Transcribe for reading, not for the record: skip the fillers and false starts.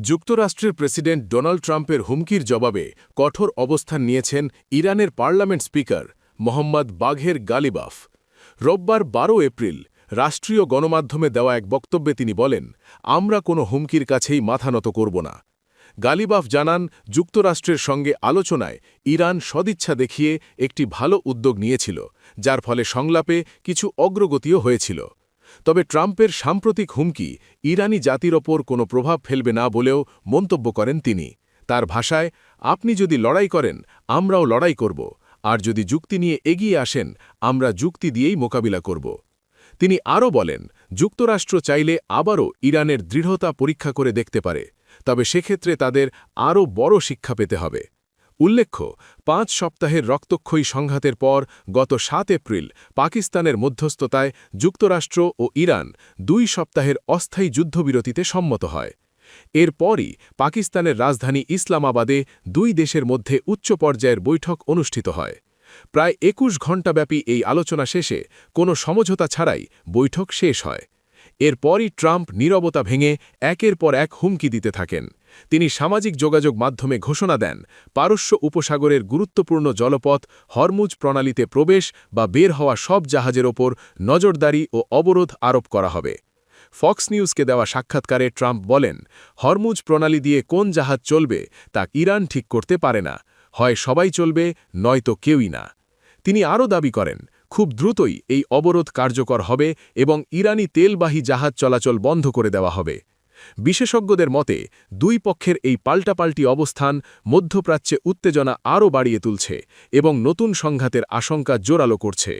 যুক্তরাষ্ট্রের president Donald ট্রাম্পের হুমকির জবাবে কঠোর অবস্থান নিয়েছেন ইরানের পার্লামেন্ট স্পিকার মোহাম্মদ বাঘের গালিবাফ। রোববার ১২ এপ্রিল রাষ্ট্রীয় গণমাধ্যমে দেওয়া এক বক্তব্যে তিনি বলেন, আমরা কোনো হুমকির কাছেই মাথা নত করব না। গালিবাফ জানান, যুক্তরাষ্ট্রের সঙ্গে আলোচনায় ইরান সদিচ্ছা দেখিয়ে একটি ভালো উদ্যোগ নিয়েছিল, যার ফলে সংলাপে কিছু অগ্রগতিও হয়েছিল। তবে ট্রাম্পের সাম্প্রতিক হুমকি ইরানি জাতির ওপর কোনো প্রভাব ফেলবে না বলেও মন্তব্য করেন তিনি। তার ভাষায়, আপনি যদি লড়াই করেন, আমরাও লড়াই করব, আর যদি যুক্তি নিয়ে এগিয়ে আসেন, আমরা যুক্তি দিয়েই মোকাবিলা করব। তিনি আরও বলেন, যুক্তরাষ্ট্র চাইলে আবারও ইরানের দৃঢ়তা পরীক্ষা করে দেখতে পারে, তবে সেক্ষেত্রে তাদের আরও বড় শিক্ষা পেতে হবে। উল্লেখ্য, ৫ সপ্তাহের রক্তক্ষয়ী সংঘাতের পর গত ৭ এপ্রিল পাকিস্তানের মধ্যস্থতায় যুক্তরাষ্ট্র ও ইরান ২ সপ্তাহের অস্থায়ী যুদ্ধবিরতিতে সম্মত হয়। এরপরই পাকিস্তানের রাজধানী ইসলামাবাদে দুই দেশের মধ্যে উচ্চ পর্যায়ের বৈঠক অনুষ্ঠিত হয়। প্রায় ২১ ঘণ্টাব্যাপী এই আলোচনা শেষে কোনো সমঝোতা ছাড়াই বৈঠক শেষ হয়। এরপরই ট্রাম্প নীরবতা ভেঙে একের পর এক হুমকি দিতে থাকেন। তিনি সামাজিক যোগাযোগ মাধ্যমে ঘোষণা দেন, পারস্য উপসাগরের গুরুত্বপূর্ণ জলপথ হরমুজ প্রণালীতে প্রবেশ বা বের হওয়া সব জাহাজের ওপর নজরদারি ও অবরোধ আরোপ করা হবে। ফক্স নিউজকে দেওয়া সাক্ষাৎকারে ট্রাম্প বলেন, হরমুজ প্রণালী দিয়ে কোন জাহাজ চলবে তা ইরান ঠিক করতে পারে না, হয় সবাই চলবে, নয়তো কেউই না। তিনি আরও দাবি করেন, খুব দ্রুতই এই অবরোধ কার্যকর হবে এবং ইরানি তেলবাহী জাহাজ চলাচল বন্ধ করে দেওয়া হবে। বিশেষজ্ঞদের মতে, দুই পক্ষের এই পাল্টাপাল্টি অবস্থান মধ্যপ্রাচ্যে উত্তেজনা আরও বাড়িয়ে তুলছে এবং নতুন সংঘাতের আশঙ্কা জোরালো করছে।